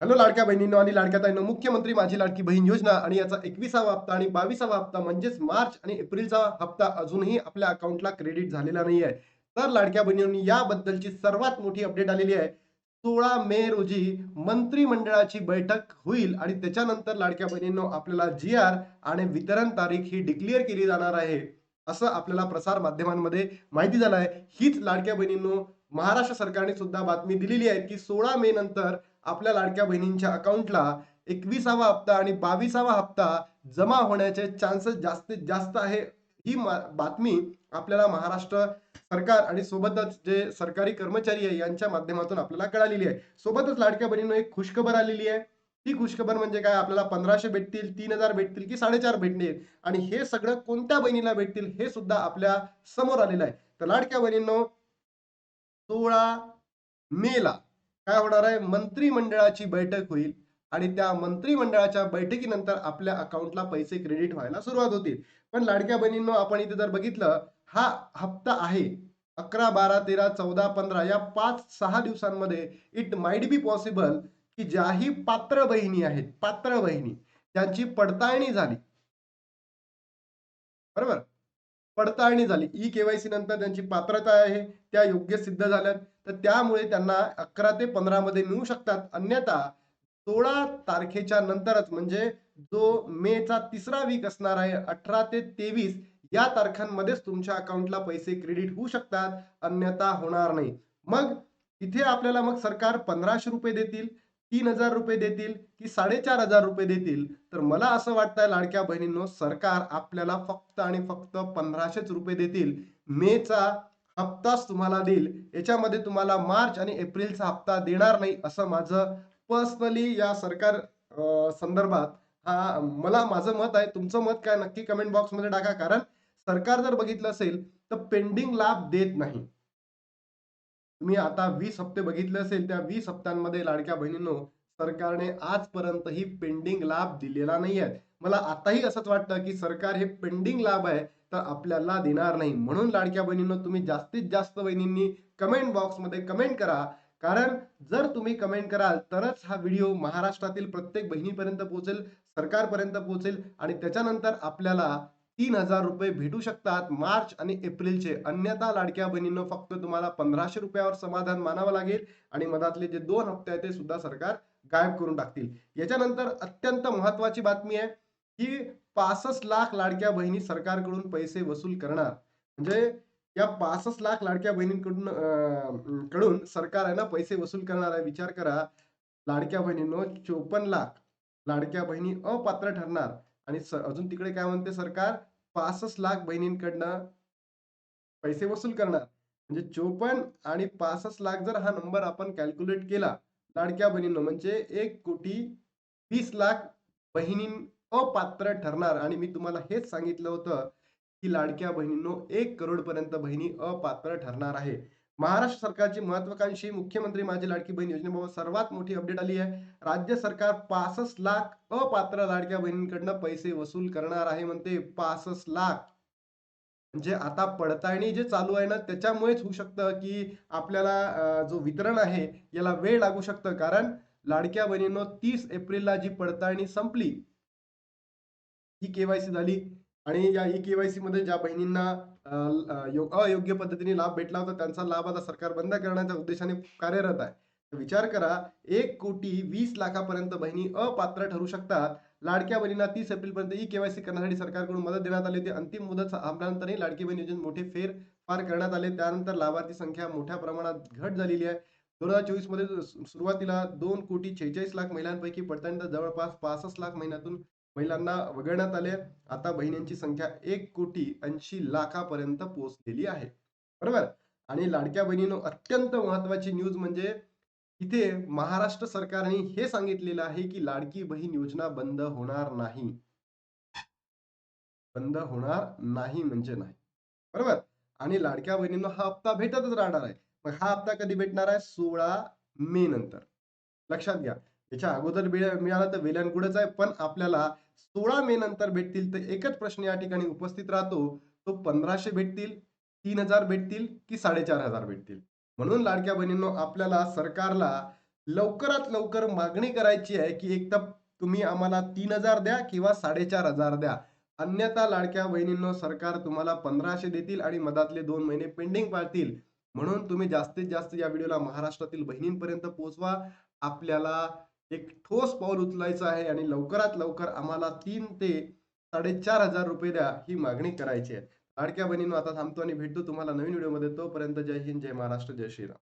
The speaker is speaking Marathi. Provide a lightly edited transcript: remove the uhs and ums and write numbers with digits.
हॅलो लाडक्या बहिणींनो आणि लाडक्या ताईंनो, मुख्यमंत्री माझी लाडकी बहीण योजना आणि याचा 21वा हप्ता आणि 22वा हप्ता म्हणजेच मार्च आणि एप्रिलचा हप्ता अजूनही आपल्या अकाउंटला क्रेडिट झालेला नाही आहे. तर लाडक्या बहिणींनी याबद्दलची सर्वात मोठी अपडेट आलेली आहे. 16 मे रोजी मंत्रिमंडळाची बैठक होईल आणि त्याच्यानंतर लाडक्या बहिणींनो आपल्याला जी-आर आणि वितरण तारीख ही डिक्लेअर केली जाणार आहे. असं आपल्याला प्रसार माध्यमांमध्ये माहिती झालं आहे. हीच लाडक्या बहिणींनो महाराष्ट्र सरकारने सुद्धा बातमी दिलेली आहे की 16 मे नंतर आपल्या लाडक्या बहिणींच्या अकाउंटला 21वा हप्ता आणि 22वा हप्ता जमा होण्याचे चान्सेस जास्तीत जास्त आहे. ही बातमी आपल्याला महाराष्ट्र सरकार आणि सोबतच जे सरकारी कर्मचारी आहे यांच्या माध्यमातून आपल्याला कळालेली आहे. सोबतच लाडक्या बहिणींनो एक खुशखबर आलेली आहे. ती खुशखबर म्हणजे काय, आपल्याला 1500 भेटतील, 3000 भेटतील की 4.5 भेटतील आणि हे सगळं कोणत्या बहिणीला भेटतील हे सुद्धा आपल्या समोर आलेलं आहे. तर लाडक्या बहिणींनो 16 मेला काय होणार आहे, मंत्रिमंडळाची बैठक होईल आणि त्या मंत्रिमंडळाच्या बैठकीनंतर आपल्या अकाउंटला पैसे क्रेडिट व्हायला सुरुवात होतील. पण लाडक्या बहिणींनो आपण इथे जर बघितलं, हा हप्ता आहे 11, 12, 13, 14, 15 या 5-6 दिवसांमध्ये इट माइट बी पॉसिबल की ज्याही पात्र बहिणी आहेत, पात्र बहिणी त्यांची पडताळणी झाली, बरोबर, पडताळणी झाली. ई-केवायसी नंतर त्यांची पात्रता आहे, त्या योग्य सिद्ध झाल्यात. तर त्यामुळे त्यांना 11 ते 15 मध्ये मिळू शकतात. अन्यथा 16 तारखेच्या नंतरच म्हणजे जो मेचा तिसरा वीक असणार आहे 18 ते 23 या तारखांमध्येच तुमच्या अकाउंटला पैसे क्रेडिट होऊ शकतात, अन्यथा होणार नाही. मग इथे आपल्याला मग सरकार ₹1500 देतील, ₹3000 देतील की ₹4500 देतील? तर मला असं वाटतंय लाडक्या बहिणींनो, सरकार आपल्याला फक्त आणि फक्त ₹1500 देतील. मेचा हप्ताच तुम्हाला देईल. याच्यामध्ये तुम्हाला मार्च आणि एप्रिलचा हप्ता देणार नाही, असं माझं पर्सनली या सरकार संदर्भात मला माझं मत आहे. तुमचं मत काय नक्की कमेंट बॉक्समध्ये टाका. कारण सरकार जर बघितलं असेल तर पेंडिंग लाभ देत नाही. तुम्ही आता 20 हप्ते बघितले असेल, त्या 20 हप्त्यांमध्ये लाडक्या बहिणींनो सरकारने आजपर्यंत ही पेंडिंग लाभ दिलेला नाही आहे. मला आताही असंच वाटतं की सरकार हे पेंडिंग लाभ आहे तर आपल्याला देणार नाही. म्हणून लाडक्या बहिणींनो तुम्ही जास्तीत जास्त बहिणींनी कमेंट बॉक्समध्ये कमेंट करा. कारण जर तुम्ही कमेंट कराल तरच हा व्हिडिओ महाराष्ट्रातील प्रत्येक बहिणीपर्यंत पोहोचेल, सरकारपर्यंत पोहोचेल आणि त्याच्यानंतर आपल्याला ₹3000 भेटू शकतात मार्च आणि एप्रिलचे. अन्यथा लाडक्या बहिणींनो फक्त तुम्हाला ₹1500 समाधान मानावं लागेल आणि मधातले जे 2 हप्ते आहेत ते सुद्धा सरकार गायब करून टाकतील. याच्यानंतर अत्यंत महत्त्वाची बातमी आहे, की 65 लाख लाडक्या बहिणी सरकारकडून पैसे वसूल करणार. म्हणजे या 65 लाख लाडक्या बहिणींकडून कडून सरकार आहे ना पैसे वसूल करणार आहे. विचार करा, लाडक्या बहिणींनो 54 लाख लाडक्या बहिणी अपात्र ठरणार आणि अजून तिकडे काय म्हणते सरकार, 65 लाख बहिणींकडनं पैसे वसूल करणार. म्हणजे 54 आणि 65 लाख जर हा नंबर आपण कॅल्क्युलेट केला, लाडक्या बहिणींनो म्हणजे 1,20,00,000 बहिणी अपात्र ठरणार आणि मी तुम्हाला हेच सांगितलं होतं, की लाडक्या बहिणींनो 1 करोड पर्यंत बहिणी अपात्र ठरणार आहे. महाराष्ट्र सरकारची महत्वाकांक्षी मुख्यमंत्री माझी लाडकी बहीण योजनेबाबत सर्वात मोठी अपडेट आली आहे. राज्य सरकार 65 लाख अपात्र लाडक्या बहिणींकडनं पैसे वसूल करणार आहे म्हणते. 65 लाख. म्हणजे आता पडताळणी जे चालू आहे ना, त्याच्यामुळेच होऊ शकतं, की आपल्याला जो वितरण आहे, याला वेळ लागू शकतं. कारण लाडक्या बहिणींनो 30 एप्रिलला जी पडताळणी संपली, ई-के-वाय-सी झाली आणि या ई-के-वाय-सीमध्ये ज्या बहिणींना अयोग्य पद्धतीने लाभ भेटला होता, त्यांचा लाभ आता सरकार बंद करण्याच्या उद्देशाने कार्यरत आहे. तर विचार करा, 1,20,00,000 पर्यंत बहिणी अपात्र ठरू शकतात. लाडक्या बहिणींना 30 एप्रिलपर्यंत ई-के-वाय-सी करण्यासाठी सरकारकडून मदत देण्यात आली होती. अंतिम मुदत संपल्यानंतरही लाडकी बहीण योजनेत मोठे फेरफार करण्यात आले. त्यानंतर लाभार्थी संख्या मोठ्या प्रमाणात घट झालेली आहे. 2024 मध्ये सुरुवातीला 2,46,00,000 महिलांपैकी पडताळणीनंतर जवळपास 65 लाख महिन्यातून महिलांना वगळण्यात आले. आता बहिणींची संख्या 1,80,00,000 पर्यंत पोहोचलेली आहे. बरोबर? आणि लाडक्या बहिणींनो अत्यंत महत्त्वाची न्यूज म्हणजे इथे महाराष्ट्र सरकारने हे सांगितलेलं आहे, की लाडकी बहीण योजना बंद होणार नाही. बंद होणार नाही म्हणजे नाही. बरोबर? आणि लाडक्या बहिणींना हा हप्ता भेटतच राहणार आहे. मग हा हप्ता कधी भेटणार आहे? 16 मे नंतर. लक्षात घ्या. त्याच्या अगोदर मिळाला तर वेल एंड गुडच आहे. पण आपल्याला 16 मे नंतर भेटतील. तर एकच प्रश्न या ठिकाणी उपस्थित राहतो. तो 1500 भेटतील, 3000 भेटतील की 4500 भेटतील? म्हणून लाडक्या बहिणींनो आपल्याला सरकारला लवकरात लवकर मागणी करायची आहे, की एक तर तुम्ही आम्हाला 3,000 द्या किंवा 4,500 द्या. अन्यथा लाडक्या बहिणींनो, सरकार तुम्हाला 1,500 देतील आणि मधातले 2 महिने पेंडिंग पाळतील. म्हणून तुम्ही जास्तीत जास्त या व्हिडिओला महाराष्ट्रातील बहिणींपर्यंत पोहोचवा. आपल्याला एक ठोस पाऊल उचलायचं आहे आणि लवकरात लवकर आम्हाला 3 ते ₹4,500 द्या, ही मागणी करायची आहे. लाडक्या बहिणींनो, आता थांबतो आणि भेटतो तुम्हाला नवीन व्हिडिओमध्ये. तोपर्यंत जय हिंद, जय महाराष्ट्र, जय श्रीराम.